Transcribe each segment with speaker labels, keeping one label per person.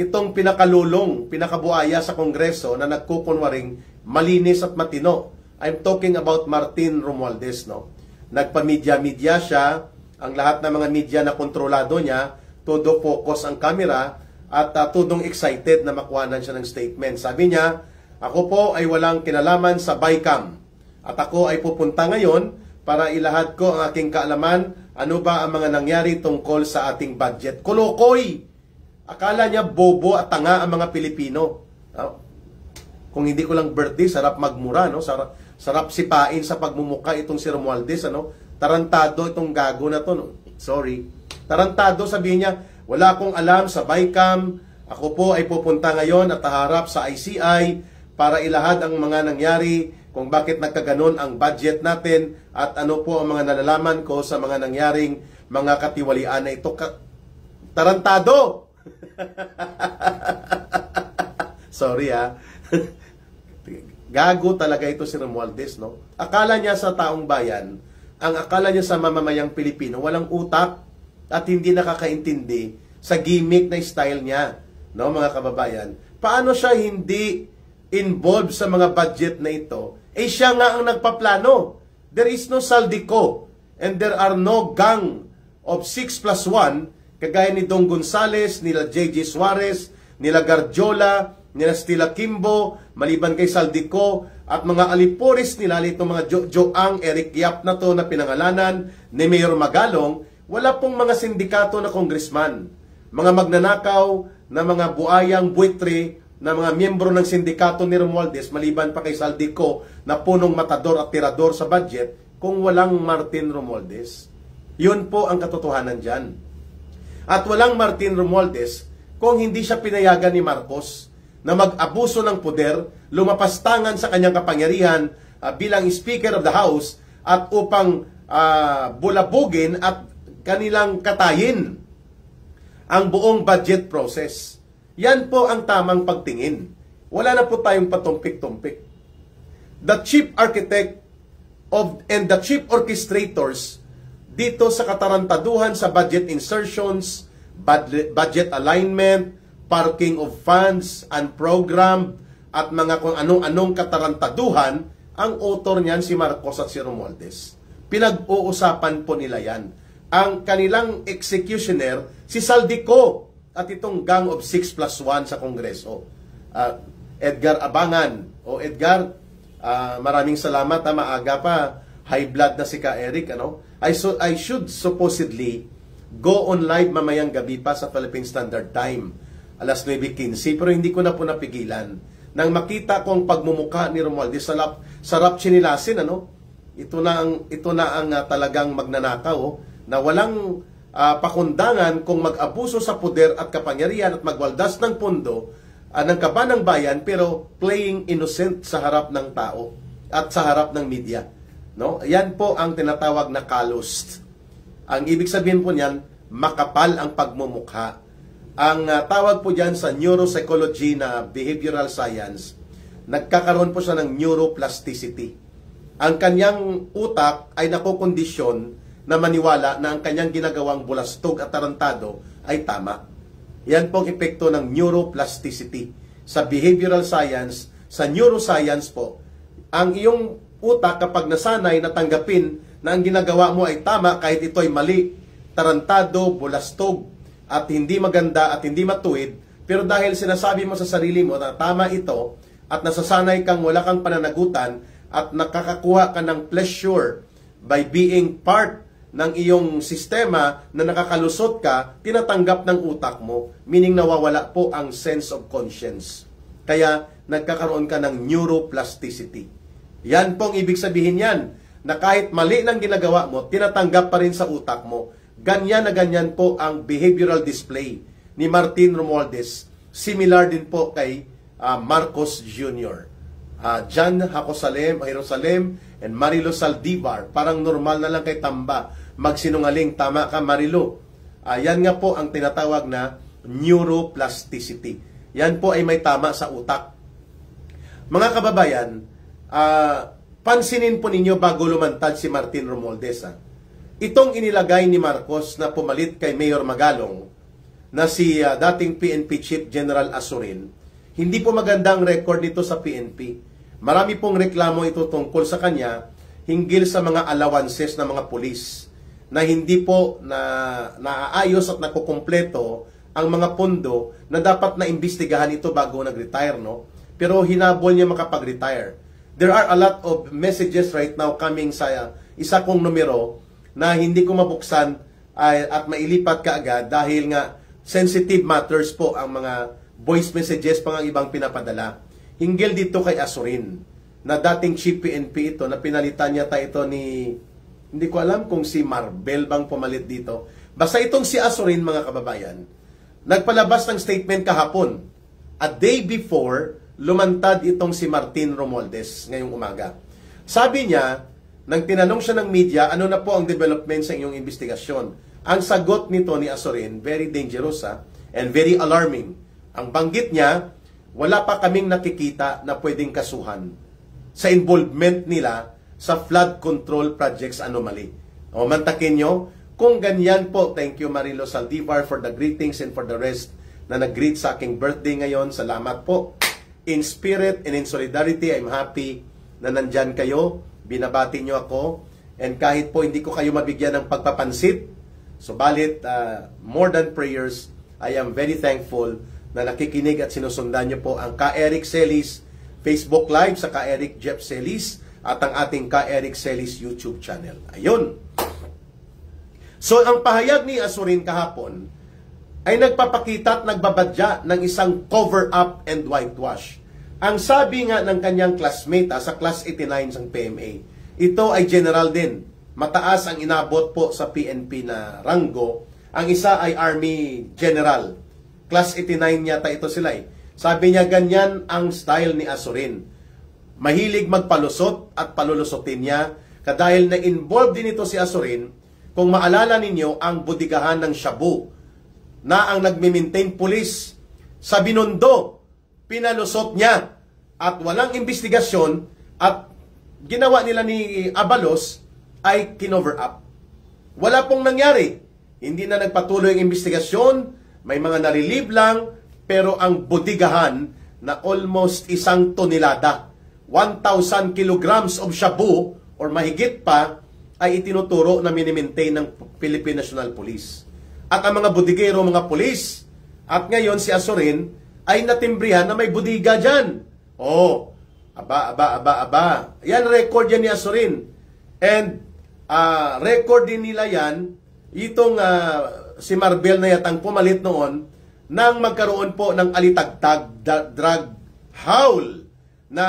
Speaker 1: itong pinakalulong, pinakabuaya sa Kongreso na nagkukunwaring malinis at matino. I'm talking about Martin Romualdez, no? Nagpa-media-media siya, ang lahat ng mga media na kontrolado niya, todo focus ang camera at tudong excited na makuhanan siya ng statement. Sabi niya, ako po ay walang kinalaman sa BICAM at ako ay pupunta ngayon para ilahad ko ang aking kaalaman ano ba ang mga nangyari tungkol sa ating budget. Kolokoy! Akala niya bobo at tanga ang mga Pilipino. Kung hindi ko lang birthday, sarap magmura, no? Sarap sipain sa pagmumuka itong si Romualdez, ano? Tarantado itong gago na to, no? Sorry. Tarantado, sabihin niya, wala akong alam sa BICAM. Ako po ay pupunta ngayon at haharap sa ICI para ilahad ang mga nangyari, kung bakit nagkaganon ang budget natin at ano po ang mga nalalaman ko sa mga nangyaring mga katiwalian na ito. Tarantado! Sorry, Gago talaga ito si Romualdez, no? Akala niya sa taong bayan, ang akala niya sa mamamayang Pilipino, walang utak at hindi nakakaintindi sa gimmick na style niya, no, mga kababayan. Paano siya hindi involved sa mga budget na ito? Siya nga ang nagpaplano. There is no saldico and there are no gang of 6+1 kagaya ni Dong Gonzales, nila J.J. Suarez, nila Garjola, nila Stila Kimbo, maliban kay Saldico, at mga aliporis nila, itong mga Joang, Eric Yap na to na pinangalanan ni Mayor Magalong, wala pong mga sindikato na congressman. Mga magnanakaw na mga buayang buitre na mga miyembro ng sindikato ni Romualdez, maliban pa kay Saldico na punong matador at tirador sa budget, kung walang Martin Romualdez. Yun po ang katotohanan dyan. At walang Martin Romualdez kung hindi siya pinayagan ni Marcos na mag-abuso ng poder, lumapastangan sa kanyang kapangyarihan bilang Speaker of the House at upang bulabugin at kanilang katayin ang buong budget process. Yan po ang tamang pagtingin. Wala na po tayong patumpik-tumpik. The chief architect and the chief orchestrators dito sa katarantaduhan sa budget insertions, budget alignment, parking of funds, unprogrammed, at mga kung anong-anong katarantaduhan, ang author niyan si Marcos at si Romualdez. Pinag-uusapan po nila yan. Ang kanilang executioner, si Saldico, at itong gang of 6+1 sa Kongreso. Edgar Abangan. Edgar, maraming salamat. Maaga pa. High blood na si Ka Eric. I should supposedly go on live mamayang gabi pa sa Philippine Standard Time. Alas 9:15. Pero hindi ko na po napigilan. Nang makita ko ang pagmumukha ni Romualdez, sarap chinilasin, Ito na ang talagang magnanakaw, na walang pakundangan kung mag-abuso sa poder at kapangyarihan at magwaldas ng pondo ng kaban ng bayan, pero playing innocent sa harap ng tao at sa harap ng media. No? Yan po ang tinatawag na calloused. Ang ibig sabihin po niyan, makapal ang pagmumukha. Ang tawag po diyan sa neuropsychology na behavioral science, nagkakaroon po siya ng neuroplasticity. Ang kanyang utak ay nakokondisyon na maniwala na ang kanyang ginagawang bulastog at tarantado ay tama. Yan pong epekto ng neuroplasticity. Sa behavioral science, sa neuroscience po, ang iyong utak kapag nasanay na tanggapin na ang ginagawa mo ay tama kahit ito ay mali, tarantado, bulastog, at hindi maganda at hindi matuwid, pero dahil sinasabi mo sa sarili mo na tama ito at nasasanay kang wala kang pananagutan at nakakakuha ka ng pleasure by being part ng iyong sistema na nakakalusot ka, tinatanggap ng utak mo, meaning nawawala po ang sense of conscience. Kaya nagkakaroon ka ng neuroplasticity. Yan pong ibig sabihin yan, na kahit mali ng ginagawa mo, tinatanggap pa rin sa utak mo. Ganyan na ganyan po ang behavioral display ni Martin Romualdez. Similar din po kay Marcos Jr. Jan Hacosalem, Jerusalem, and Marilo Saldivar. Parang normal na lang kay Tamba. Magsinungaling, tama ka Marilo. Yan nga po ang tinatawag na neuroplasticity. Yan po ay may tama sa utak. Mga kababayan, pansinin po ninyo bago lumantad si Martin Romualdez. Itong inilagay ni Marcos na pumalit kay Mayor Magalong, na si dating PNP Chief General Azurin, hindi po magandang record nito sa PNP. Marami pong reklamo ito tungkol sa kanya hinggil sa mga allowances ng mga pulis na hindi po naaayos at nakukumpleto ang mga pondo na dapat na imbestigahan ito bago nag-retire, no? Pero hinabol niya makapag-retire. There are a lot of messages right now coming sa isa kong numero na hindi ko mabuksan at mailipat kaagad dahil nga sensitive matters po ang mga voice messages pang ang ibang pinapadala. Hinggil dito kay Azurin, na dating chief PNP ito, na pinalitan niya ito ni, hindi ko alam kung si Marbel bang pumalit dito. Basta itong si Azurin, mga kababayan, nagpalabas ng statement kahapon. A day before, lumantad itong si Martin Romualdez ngayong umaga. Sabi niya, nang tinanong siya ng media, ano na po ang development sa inyong investigasyon? Ang sagot nito ni Azurin, very dangerous and very alarming. Ang banggit niya, wala pa kaming nakikita na pwedeng kasuhan sa involvement nila sa flood control projects anomaly. O mantakin nyo, kung ganyan po, thank you Marilo Saldivar for the greetings and for the rest na nag-greet sa aking birthday ngayon. Salamat po. In spirit and in solidarity, I'm happy na nandyan kayo. Binabati nyo ako. And kahit po hindi ko kayo mabigyan ng pagpapansit, subalit, more than prayers, I am very thankful na nakikinig at sinusundan nyo po ang Ka-Eric Celis Facebook Live sa Ka-Eric Jeff Celis at ang ating Ka-Eric Celis YouTube channel. Ayun. So, ang pahayag ni Azurin kahapon ay nagpapakita at nagbabadya ng isang cover-up and whitewash. Ang sabi nga ng kanyang classmate sa Class 89 ng PMA, ito ay general din. Mataas ang inabot po sa PNP na ranggo. Ang isa ay Army General. Class 89 yata ito sila eh. Sabi niya, ganyan ang style ni Azurin. Mahilig magpalusot at palulusotin niya. Dahil na-involved din ito si Azurin, kung maalala ninyo, ang budigahan ng Shabu na ang nagme-maintain police sa Binondo, pinalusot niya at walang investigasyon at ginawa nila ni Abalos ay kinover up. Wala pong nangyari. Hindi na nagpatuloy ang investigasyon, may mga na-relieve lang, pero ang budigahan na almost 1 tonelada, 1,000 kilograms of shabu or mahigit pa, ay itinuturo na minimaintain ng Philippine National Police. At ang mga budigero, mga police, at ngayon si Azurin ay natimbrihan na may budiga dyan. Oh, aba. Yan, record yan ni Azurin. And record din nila yan, itong si Marbel na yatang pumalit noon, nang magkaroon po ng alitagtag drug howl na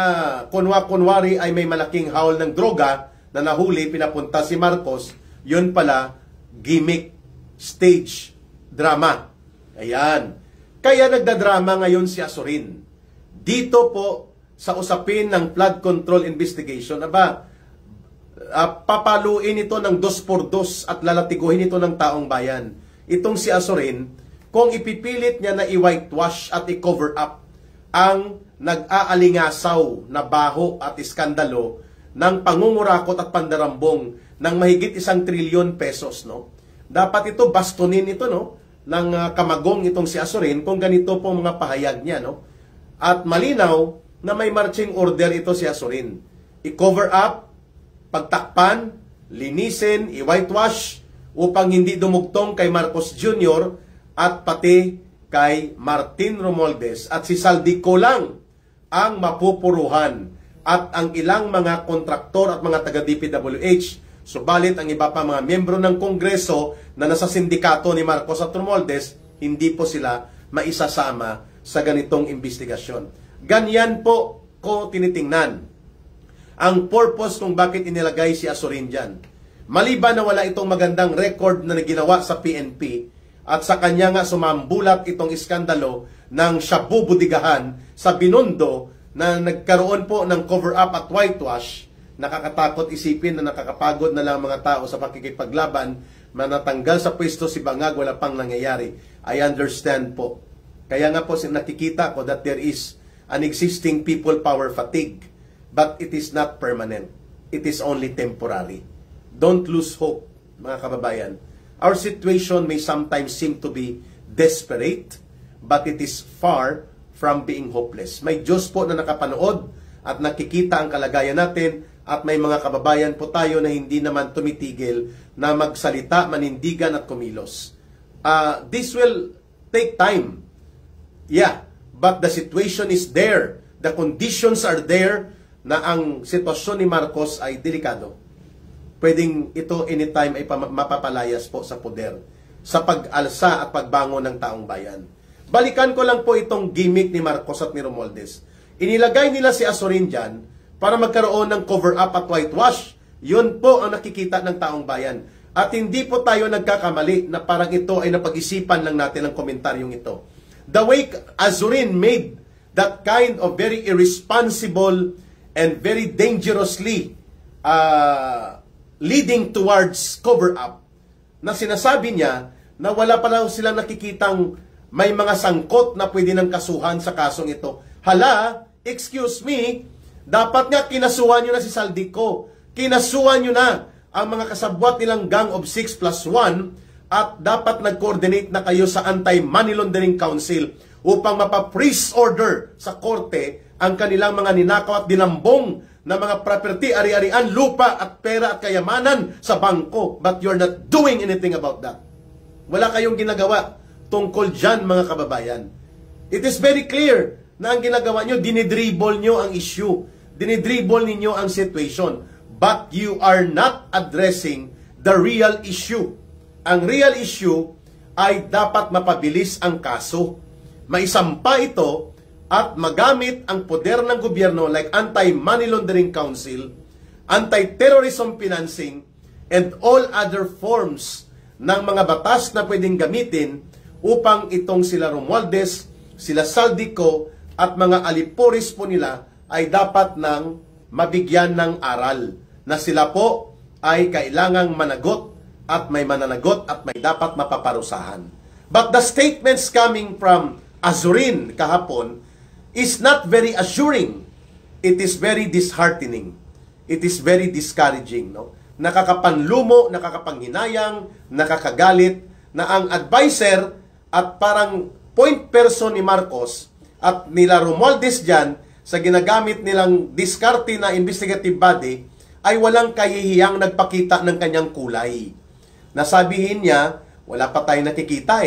Speaker 1: kunwari ay may malaking howl ng droga na nahuli, pinapunta si Marcos, yun pala, gimmick, stage, drama. Ayan. Kaya nagdadrama ngayon si Azurin. Dito po, sa usapin ng flood control investigation, papaluin ito ng 2x2 at lalatiguhin ito ng taong bayan. Itong si Azurin, kung ipipilit niya na i-whitewash at i-cover up ang nag-aalingasaw na baho at iskandalo ng pangungurakot at pandarambong ng mahigit 1 trilyon pesos, no? Dapat ito bastonin ito, no, ng kamagong itong si Azurin kung ganito po mga pahayag niya, no? At malinaw na may marching order ito si Azurin. I-cover up, pagtakpan, linisin, i-whitewash upang hindi dumugtong kay Marcos Jr. at pati kay Martin Romualdez at si Saldico lang ang mapupuruhan at ang ilang mga kontraktor at mga taga-DPWH. Subalit ang iba pa mga miyembro ng Kongreso na nasa sindikato ni Marcos at Romualdez, hindi po sila maisasama sa ganitong investigasyon. Ganyan po ko tinitingnan ang purpose kung bakit inilagay si Azurin dyan. Maliban na wala itong magandang record na ginawa sa PNP at sa kanya nga sumambulat itong iskandalo ng shabu budigahan sa Binondo na nagkaroon po ng cover-up at whitewash, nakakatakot isipin na nakakapagod na lang mga tao sa pakikipaglaban, manatanggal sa pwesto si Bangag, wala pang nangyayari. I understand po. Kaya nga po nakikita ko that there is an existing people power fatigue, but it is not permanent. It is only temporary. Don't lose hope, mga kababayan. Our situation may sometimes seem to be desperate, but it is far from being hopeless. May Diyos po na nakapanood at nakikita ang kalagayan natin, at may mga kababayan po tayo na hindi naman tumitigil na magsalita, manindigan at kumilos. This will take time. Yeah, but the situation is there. The conditions are there na ang sitwasyon ni Marcos ay delikado. Pwedeng ito anytime ay mapapalayas po sa poder, sa pag-alsa at pagbangon ng taong bayan. Balikan ko lang po itong gimmick ni Marcos at ni Romualdez. Inilagay nila si Azurin dyan para magkaroon ng cover-up at whitewash. Yun po ang nakikita ng taong bayan. At hindi po tayo nagkakamali na parang ito ay napag-isipan lang natin ang komentaryong ito. The way Azurin made that kind of very irresponsible and very dangerously leading towards cover-up, na sinasabi niya na wala pa lang silang nakikitang may mga sangkot na pwede ng kasuhan sa kasong ito. Hala, excuse me, dapat nga kinasuhan nyo na si Saldico. Kinasuhan nyo na ang mga kasabwat nilang Gang of 6+1 at dapat nag-coordinate na kayo sa Anti-Money Laundering Council upang mapa-freeze order sa korte ang kanilang mga ninakaw at dinambong na mga property, ari-arian, lupa at pera at kayamanan sa bangko. But you're not doing anything about that. Wala kayong ginagawa tungkol dyan, mga kababayan. It is very clear na ang ginagawa nyo, dinidribble nyo ang issue. Dinidribble ninyo ang situation. But you are not addressing the real issue. Ang real issue ay dapat mapabilis ang kaso. Maisampa ito at magamit ang poder ng gobyerno like Anti-Money Laundering Council, Anti-Terrorism Financing, and all other forms ng mga batas na pwedeng gamitin upang itong sila Romualdez, sila Saldico, at mga aliporis po nila ay dapat nang mabigyan ng aral na sila po ay kailangang managot at may mananagot at may dapat mapaparusahan. But the statements coming from Azurin kahapon is not very assuring. It is very disheartening. It is very discouraging. No? Nakakapanlumo, nakakapanghinayang, nakakagalit na ang advisor at parang point person ni Marcos at nila Romualdez dyan sa ginagamit nilang diskarte na investigative body ay walang kahihiyang nagpakita ng kanyang kulay. Nasabihin niya, wala pa tayong nakikita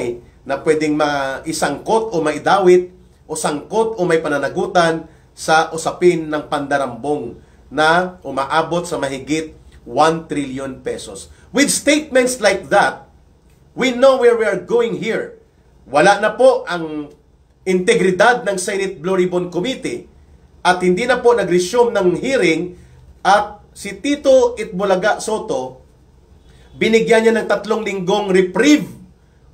Speaker 1: na pwedeng maisangkot o maidawit o sangkot o may pananagutan sa usapin ng pandarambong na umaabot sa mahigit 1 trillion pesos. With statements like that, we know where we are going here. Wala na po ang integridad ng Senate Blue Ribbon Committee at hindi na po nag-resume ng hearing at si Tito Itbulaga Soto binigyan niya ng 3 linggong reprieve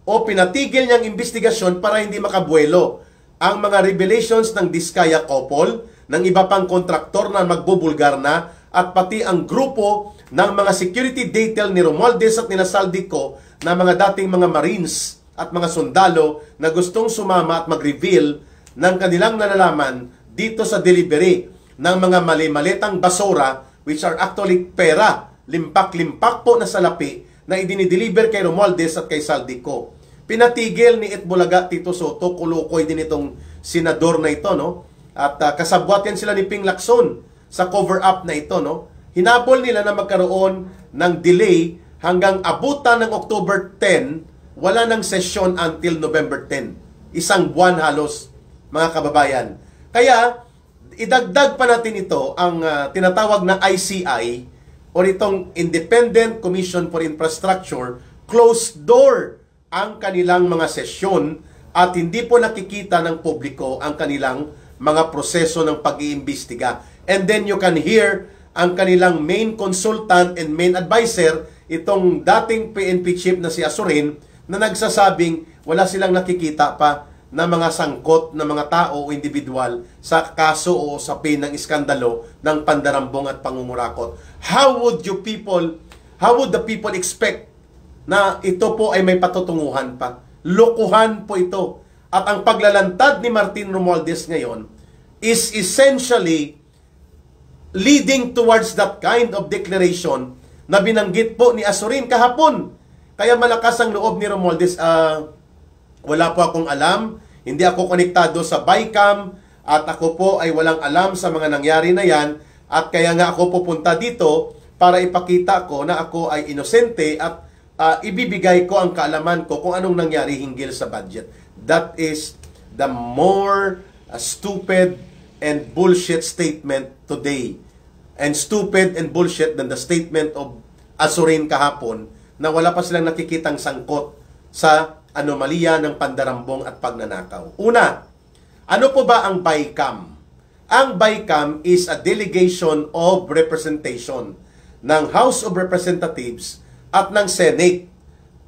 Speaker 1: o pinatigil niyang investigasyon para hindi makabuelo ang mga revelations ng Diskaya couple, ng iba pang kontraktor na magbubulgar na at pati ang grupo ng mga security detail ni Romualdez at nila Saldico na mga dating mga Marines at mga sundalo na gustong sumama at mag-reveal ng kanilang nalalaman dito sa delivery ng mga mali-malitang basura which are actually pera, limpak-limpak po na salapi na idinideliver kay Romualdez at kay Saldico. Pinatigil ni Itbulaga Tito Soto, kulukoy din itong senador na ito, no? At kasabwat yan sila ni Ping Lacson sa cover-up na ito, no? Hinabol nila na magkaroon ng delay hanggang abutan ng October 10, wala ng session until November 10. Isang buwan halos, mga kababayan. Kaya, idagdag pa natin ito, ang tinatawag na ICI, o itong Independent Commission for Infrastructure, closed door ang kanilang mga sesyon at hindi po nakikita ng publiko ang kanilang mga proseso ng pag-iimbestiga. And then you can hear ang kanilang main consultant and main advisor, itong dating PNP chief na si Azurin, na nagsasabing wala silang nakikita pa na mga sangkot na mga tao o individual sa kaso o usapin ng iskandalo ng pandarambong at pangungurakot. How would the people expect na ito po ay may patutunguhan pa? Lokohan po ito. At ang paglalantad ni Martin Romualdez ngayon is essentially leading towards that kind of declaration na binanggit po ni Azurin kahapon. Kaya malakas ang loob ni Romualdez. Wala po akong alam. Hindi ako konektado sa BICAM at ako po ay walang alam sa mga nangyari na yan at kaya nga ako pupunta dito para ipakita ko na ako ay inosente at ibibigay ko ang kaalaman ko kung anong nangyari hinggil sa budget. That is the more stupid and bullshit statement today. And stupid and bullshit than the statement of Azurin kahapon na wala pa silang nakikitang sangkot sa anomalya ng pandarambong at pagnanakaw. Una, ano po ba ang BICAM? Ang BICAM is a delegation of representation ng House of Representatives at ng Senate.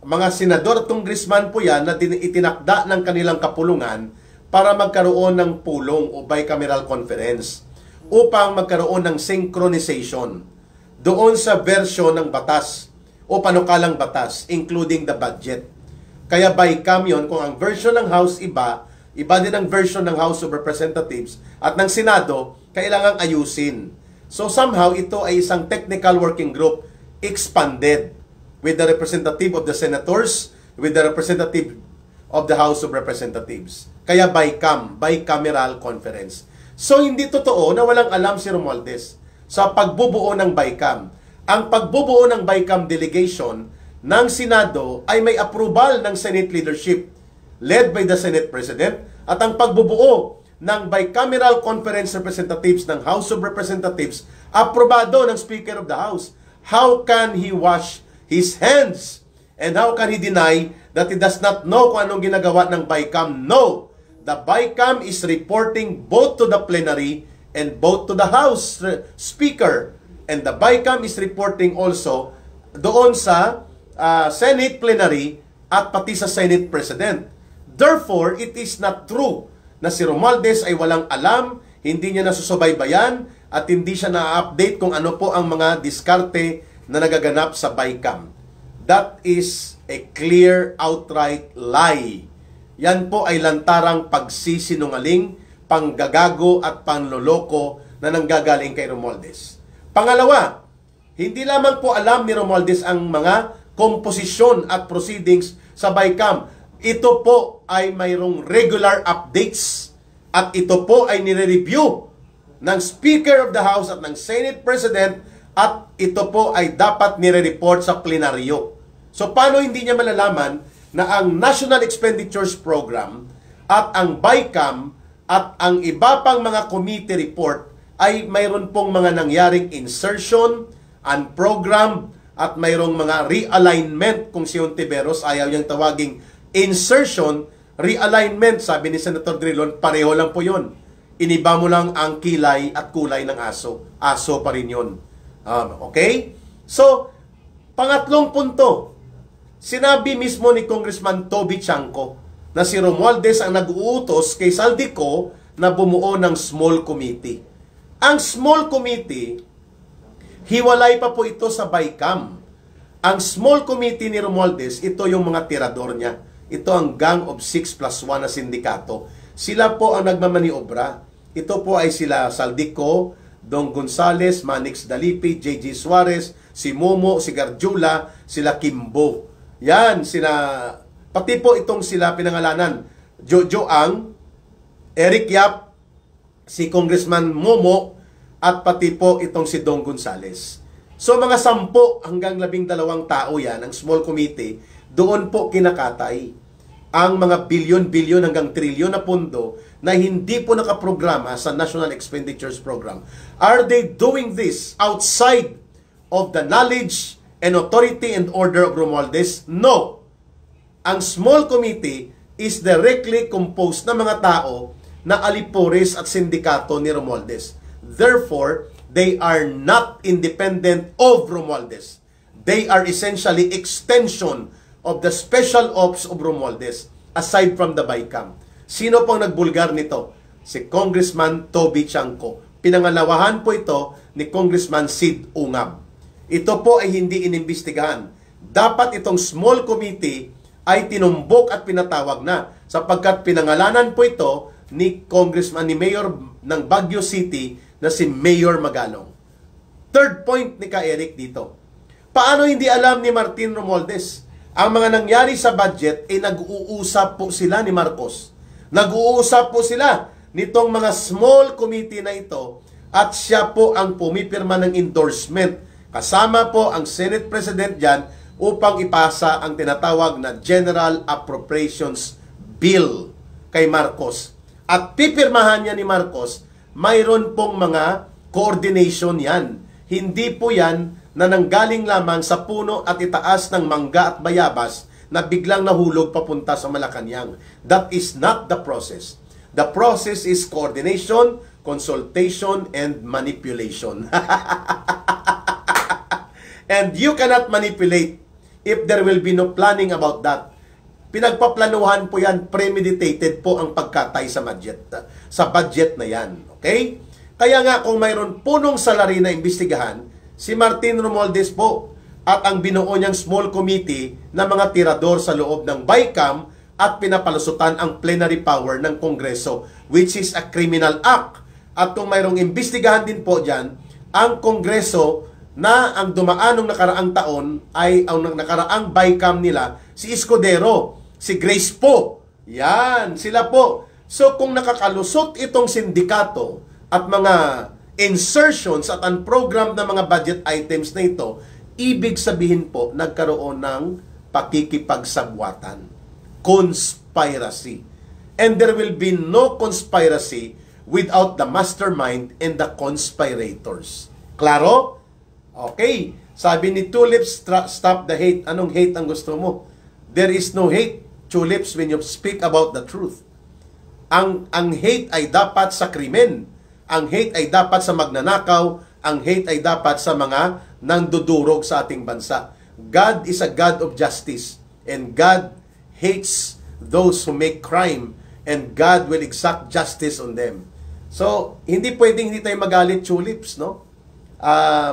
Speaker 1: Mga senador at congressman po yan na itinakda ng kanilang kapulungan para magkaroon ng pulong o bicameral conference upang magkaroon ng synchronization doon sa version ng batas o panukalang batas, including the budget. Kaya BICAM yun, kung ang version ng House iba din ang version ng House of Representatives at ng Senado, kailangang ayusin. So somehow, ito ay isang technical working group expanded with the representative of the senators, with the representative of the House of Representatives. Kaya BICAM, Bicameral Conference. So hindi totoo na walang alam si Romualdez sa pagbubuo ng BICAM. Ang pagbubuo ng BICAM delegation ng Senado ay may approval ng Senate leadership led by the Senate President at ang pagbubuo ng Bicameral Conference Representatives ng House of Representatives aprobado ng Speaker of the House. How can he wash his hands? And how can he deny that he does not know kung anong ginagawa ng BICAM? No! The BICAM is reporting both to the plenary and both to the House Speaker. And the BICAM is reporting also doon sa Senate plenary at pati sa Senate President. Therefore, it is not true na si Romualdez ay walang alam, hindi niya nasusubaybayan, at hindi siya na-update kung ano po ang mga diskarte na nagaganap sa BICAM. That is a clear, outright lie. Yan po ay lantarang pagsisinungaling, panggagago at panloloko na nanggagaling kay Romualdez. Pangalawa, hindi lamang po alam ni Romualdez ang mga komposisyon at proceedings sa BICAM. Ito po ay mayroong regular updates at ito po ay nire-review ng Speaker of the House at ng Senate President at ito po ay dapat nire-report sa plenaryo. So paano hindi niya malalaman na ang National Expenditures Program at ang BICAM at ang iba pang mga committee report ay mayroon pong mga nangyaring insertion, unprogrammed, at mayroong mga realignment kung si Ontiveros ayaw niyang tawaging insertion, realignment, sabi ni Senator Drilon, pareho lang po yun. Iniba mo lang ang kilay at kulay ng aso. Aso pa rin yun. Okay? So, pangatlong punto, sinabi mismo ni Congressman Toby Chanco na si Romualdez ang nag-uutos kay Saldico na bumuo ng small committee. Ang small committee, hiwalay pa po ito sa BICAM. Ang small committee ni Romualdez, ito yung mga tirador niya. Ito ang gang of 6+1 na sindikato. Sila po ang nagmamaniobra. Ito po ay sila Saldico, Dong Gonzales, Manix Dalipi, JG Suarez, si Momo, si Garjula, sila Kimbo. Yan, pati po itong sila pinangalanan. Jojo Ang, Eric Yap, si Congressman Momo, at pati po itong si Dong Gonzales. So mga 10 hanggang 12 tao yan, ang small committee, doon po kinakatay ang mga bilyon-bilyon hanggang trilyon na pondo na hindi po nakaprograma sa National Expenditures Program. Are they doing this outside of the knowledge and authority and order of Romualdez? No. Ang small committee is directly composed ng mga tao na alipores at sindikato ni Romualdez. Therefore, they are not independent of Romualdez. They are essentially extension of the special ops of Romualdez aside from the BICAM. Sino pong nagbulgar nito? Si Congressman Toby Chanco. Pinangalawahan po ito ni Congressman Sid Ungab. Ito po ay hindi inimbestigahan. Dapat itong small committee ay tinumbok at pinatawag na sapagkat pinangalanan po ito ni Congressman, ni Mayor ng Baguio City na si Mayor Magalong. Third point ni Ka Eric dito. Paano hindi alam ni Martin Romualdez Ang mga nangyari sa budget, nag-uusap po sila ni Marcos. Nag-uusap po sila nitong mga small committee na ito at siya po ang pumipirma ng endorsement. Kasama po ang Senate President dyan upang ipasa ang tinatawag na General Appropriations Bill kay Marcos. At pipirmahan niya ni Marcos, mayroon pong mga coordination yan. Hindi po yan na nanggaling lamang sa puno at itaas ng mangga at bayabas na biglang nahulog papunta sa Malacanang. That is not the process. The process is coordination, consultation, and manipulation. And you cannot manipulate if there will be no planning about that. Pinagpaplanuhan po yan, premeditated po ang pagkatay sa budget na yan. Okay? Kaya nga kung mayroon punong salary na imbestigahan, si Martin Romualdez po at ang binuo niyang small committee na mga tirador sa loob ng BICAM at pinapalusutan ang plenary power ng Kongreso, which is a criminal act. At kung mayroong imbestigahan din po dyan, ang Kongreso na ang dumaanong nakaraang taon ay ang nakaraang BICAM nila, si Escudero, si Grace po. Yan, sila po. So kung nakakalusot itong sindikato at mga insertions at unprogrammed na mga budget items na ito, ibig sabihin po, nagkaroon ng pakikipagsabwatan. Conspiracy. And there will be no conspiracy without the mastermind and the conspirators. Klaro? Okay. Sabi ni Tulips, stop the hate. Anong hate ang gusto mo? There is no hate, Tulips, when you speak about the truth. Ang hate ay dapat sa krimen. Ang hate ay dapat sa magnanakaw. Ang hate ay dapat sa mga nandudurog sa ating bansa. God is a God of justice. And God hates those who make crime. And God will exact justice on them. So, hindi pwedeng hindi tayo magalit, Tulips, no?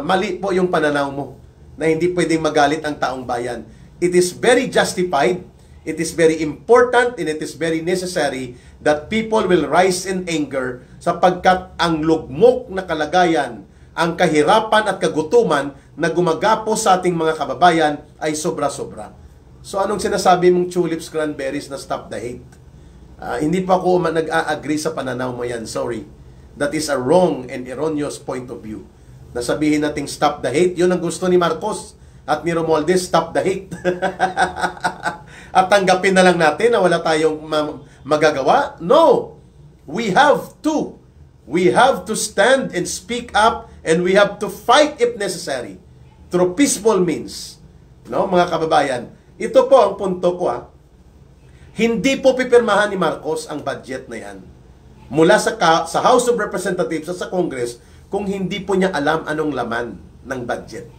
Speaker 1: Mali po yung pananaw mo na hindi pwedeng magalit ang taong bayan. It is very justified, it is very important, and it is very necessary that people will rise in anger sapagkat ang lugmok na kalagayan, ang kahirapan at kagutuman na gumagapos sa ating mga kababayan ay sobra-sobra. So anong sinasabi mong Tulips Cranberries na stop the hate? Hindi pa ako nag-a-agree sa pananaw mo yan, sorry. That is a wrong and erroneous point of view. Nasabihin nating stop the hate, yun ang gusto ni Marcos at ni Romualdez, stop the hate. At tanggapin na lang natin na wala tayong magagawa? No! We have to. We have to stand and speak up and we have to fight if necessary through peaceful means. No, mga kababayan, ito po ang punto ko. Hindi po pipirmahan ni Marcos ang budget na yan mula sa House of Representatives at sa Congress kung hindi po niya alam anong laman ng budget.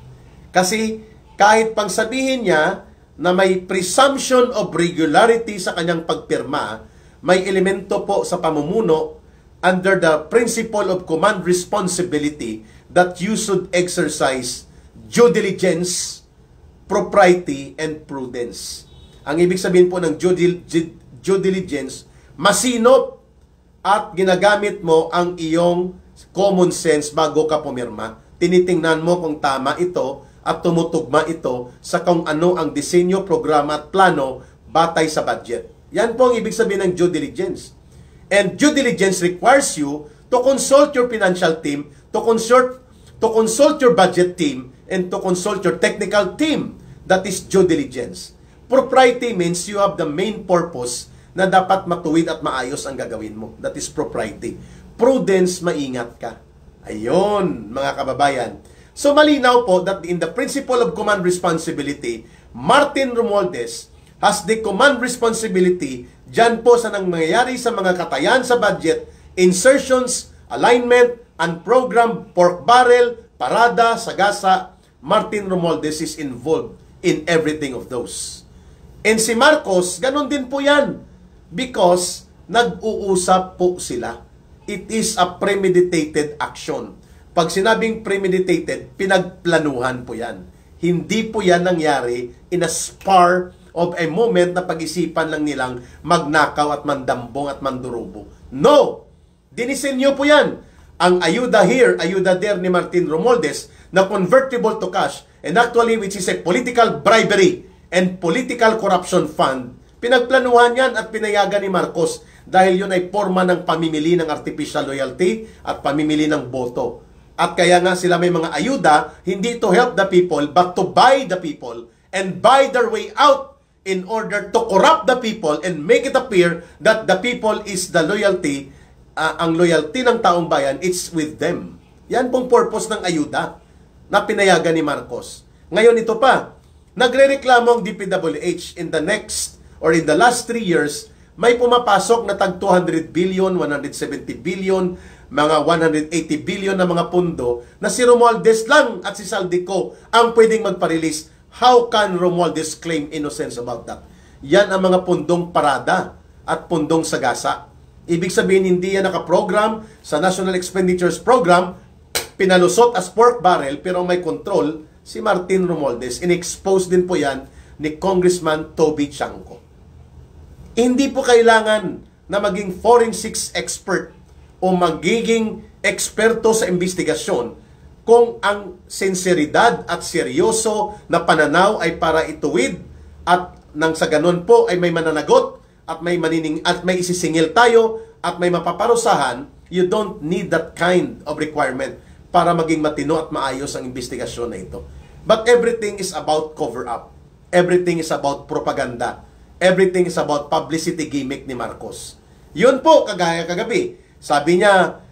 Speaker 1: Kasi kahit pang sabihin niya na may presumption of regularity sa kanyang pagpirma, may elemento po sa pamumuno under the principle of command responsibility that you should exercise due diligence, propriety, and prudence. Ang ibig sabihin po ng due diligence, masinop at ginagamit mo ang iyong common sense bago ka pumirma. Tinitingnan mo kung tama ito at tumutugma ito sa kung ano ang disenyo, programa at plano batay sa budget. Yan po ang ibig sabihin ng due diligence. And due diligence requires you to consult your financial team, to consult your budget team, and to consult your technical team. That is due diligence. Propriety means you have the main purpose na dapat matuwid at maayos ang gagawin mo. That is propriety. Prudence, maingat ka. Ayun, mga kababayan. So malinaw po that in the principle of command responsibility, Martin Romualdez has the command responsibility dyan po sa nangyayari sa mga katayan sa budget, insertions, alignment, unprogrammed pork barrel, parada, sagasa. Martin Romualdez is involved in everything of those. And si Marcos, ganun din po yan. Because nag-uusap po sila. It is a premeditated action. Pag sinabing premeditated, pinagplanuhan po yan. Hindi po yan nangyari in a spur of a moment na pag-isipan lang nilang magnakaw at mandambong at mandurubo. No! Dinisenyo po yan. Ang ayuda here, ayuda there ni Martin Romualdez na convertible to cash and actually which is a political bribery and Political Corruption Fund, pinagplanuhan yan at pinayagan ni Marcos dahil yun ay forma ng pamimili ng artificial loyalty at pamimili ng boto. At kaya nga sila may mga ayuda, hindi to help the people, but to buy the people and buy their way out in order to corrupt the people and make it appear that the people is the loyalty, ang loyalty ng taong bayan, it's with them. Yan pong purpose ng ayuda na pinayagan ni Marcos. Ngayon ito pa, nagrereklamo ang DPWH in the next or in the last 3 years, may pumapasok na tag 200 billion, 170 billion, mga 180 billion na mga pundo na si Romualdez lang at si Saldico ang pwedeng magpa-release. How can Romualdez claim innocence about that? Yan ang mga pundong parada at pundong sagasa. Ibig sabihin, hindi yan nakaprogram sa National Expenditures Program, pinalusot as pork barrel, pero may control si Martin Romualdez. In-expose din po yan ni Congressman Toby Chanco. Hindi po kailangan na maging forensics expert o magiging eksperto sa investigasyon kung ang sinseridad at seryoso na pananaw ay para ituwid at nang sa ganun po ay may mananagot at may isisingil tayo at may mapaparusahan. You don't need that kind of requirement para maging matino at maayos ang investigasyon na ito. But everything is about cover-up. Everything is about propaganda. Everything is about publicity gimmick ni Marcos. Yun po, kagaya kagabi. Sabi niya,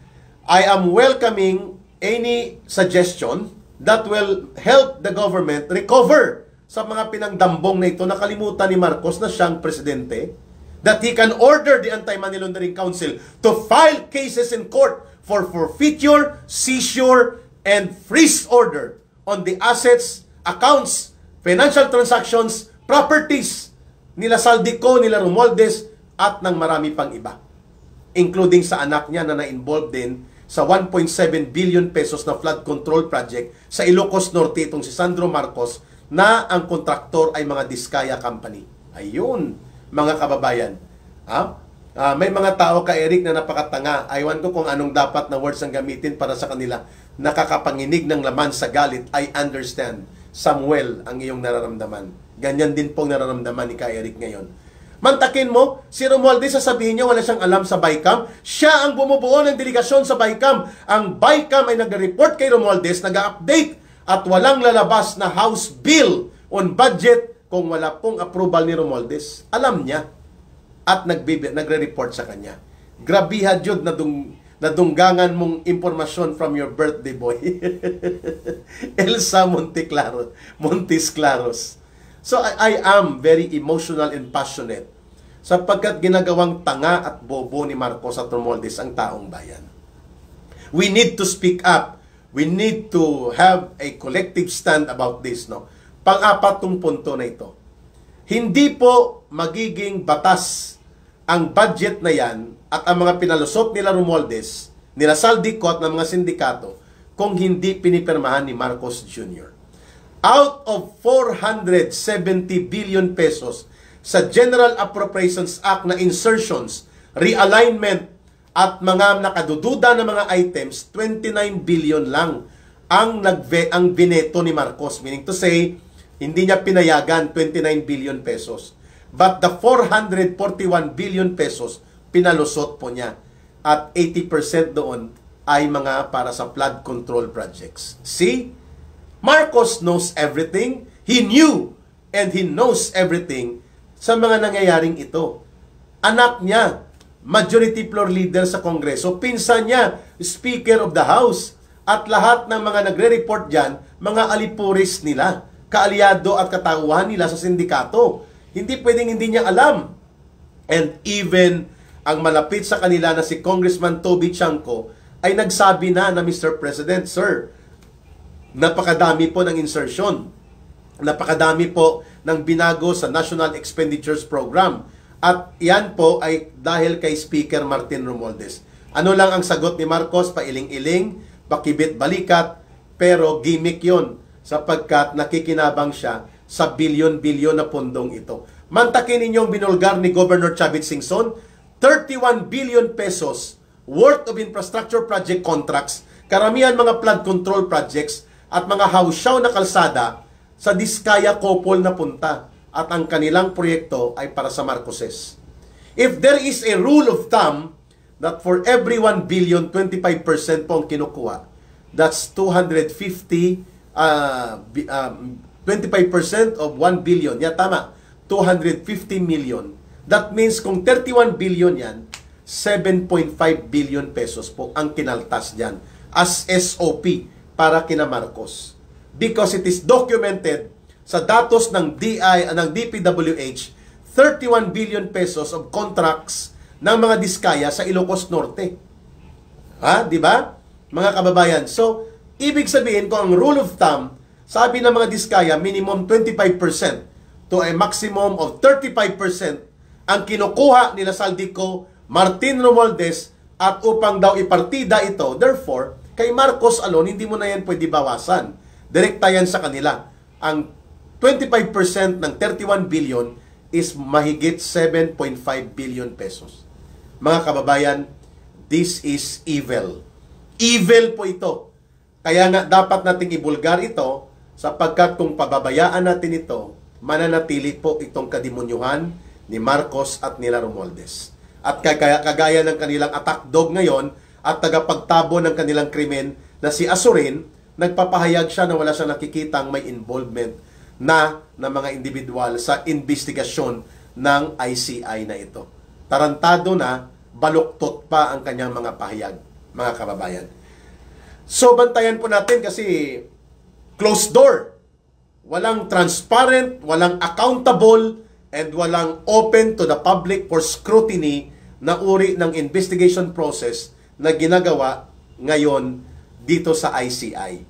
Speaker 1: I am welcoming any suggestion that will help the government recover sa mga pinangdambong na ito. Nakalimutan ni Marcos na siyang presidente, that he can order the Anti-Money Laundering Council to file cases in court for forfeiture, seizure, and freeze order on the assets, accounts, financial transactions, properties nila Saldico, nila Romualdez, at ng marami pang iba. Including sa anak niya na na-involved din sa 1.7 billion pesos na flood control project sa Ilocos Norte, itong si Sandro Marcos, na ang kontraktor ay mga Diskaya Company. Ayun, mga kababayan. May mga tao ka, Eric, na napakatanga. Aywan ko kung anong dapat na words ang gamitin para sa kanila. Nakakapanginig ng laman sa galit. I understand. Samuel, ang iyong nararamdaman. Ganyan din pong nararamdaman ni ka, Eric, ngayon. Mantakin mo, si Romualdez, sasabihin niya wala siyang alam sa BICAM. Siya ang bumubuo ng delegasyon sa BICAM. Ang BICAM ay nag-report kay Romualdez, nag-update at walang lalabas na House Bill on budget kung wala pong approval ni Romualdez. Alam niya at nagre-report sa kanya. Grabiha jud na dunggangan mong impormasyon from your birthday boy. Elsa Montes Claros. So I am very emotional and passionate sapagkat ginagawang tanga at bobo ni Marcos at Romualdez ang taong bayan. We need to speak up. We need to have a collective stand about this. No? Pang-apat tong punto na ito. Hindi po magiging batas ang budget na yan at ang mga pinalusot nila Romualdez, nila Saldico at ng mga sindikato kung hindi pinipirmahan ni Marcos Jr. Out of 470 billion pesos sa General Appropriations Act na insertions, realignment at mga nakadududa na mga items, 29 billion lang ang bineto ni Marcos. Meaning to say, hindi niya pinayagan 29 billion pesos. But the 441 billion pesos, pinalusot po niya. At 80% doon ay mga para sa flood control projects. See? Marcos knows everything. He knew and he knows everything sa mga nangyayaring ito. Anak niya, majority floor leader sa Kongreso, pinsan niya, Speaker of the House, at lahat ng mga nagre-report dyan, mga alipuris nila, kaalyado at katauhan nila sa sindikato. Hindi pwedeng hindi niya alam. And even ang malapit sa kanila na si Congressman Toby Chanco ay nagsabi na Mr. President, Sir, napakadami po ng insertion. Napakadami po ng binago sa National Expenditures Program. At yan po ay dahil kay Speaker Martin Romualdez. Ano lang ang sagot ni Marcos? Pailing-iling, pakibit-balikat, pero gimmick yon sapagkat nakikinabang siya sa bilyon-bilyon na pundong ito. Mantakin ninyong binulgar ni Governor Chavit Singson, 31 billion pesos worth of infrastructure project contracts, karamihan mga flood control projects, at mga hausyaw na kalsada sa Diskaya Couple na punta. at ang kanilang proyekto ay para sa Marcoses. If there is a rule of thumb that for every 1 billion, 25% po ang kinukuha, that's 25% of 1 billion. Yeah, tama. 250 million. That means kung 31 billion yan, 7.5 billion pesos po ang kinaltas dyan as SOP para kina Marcos. Because it is documented sa datos ng DPWH, 31 billion pesos of contracts ng mga diskaya sa Ilocos Norte. Ha? Di ba? Mga kababayan. So, ibig sabihin kung ang rule of thumb, sabi ng mga diskaya, minimum 25% to a maximum of 35% ang kinukuha nila Saldico, Martin Romualdez, at upang daw ipartida ito, therefore, kay Marcos alone, hindi mo na yan pwede bawasan. Direkta yan sa kanila. Ang 25% ng 31 billion is mahigit 7.5 billion pesos. Mga kababayan, this is evil. Evil po ito. Kaya nga dapat nating ibulgar ito sapagkat kung pababayaan natin ito, mananatili po itong kadimunyuhan ni Marcos at nila Romualdez. At kagaya ng kanilang attack dog ngayon at tagapagtabo ng kanilang krimen na si Azurin, nagpapahayag siya na wala siyang nakikitang may involvement na mga individual sa investigasyon ng ICI na ito. Tarantado na, baluktot pa ang kanyang mga pahayag, mga kababayan. So, bantayan po natin kasi closed door. Walang transparent, walang accountable, and walang open to the public for scrutiny na uri ng investigation process na ginagawa ngayon dito sa ICI.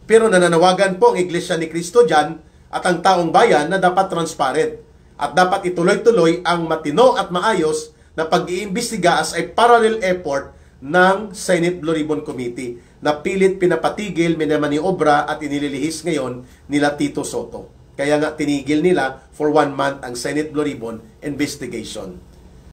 Speaker 1: Pero nananawagan po ang Iglesia ni Cristo dyan at ang taong bayan na dapat transparent at dapat ituloy-tuloy ang matino at maayos na pag-iimbestiga as a parallel effort ng Senate Blue Ribbon Committee na pilit pinapatigil, minamaniobra at inililihis ngayon nila Tito Soto. Kaya nga tinigil nila for 1 month ang Senate Blue Ribbon investigation.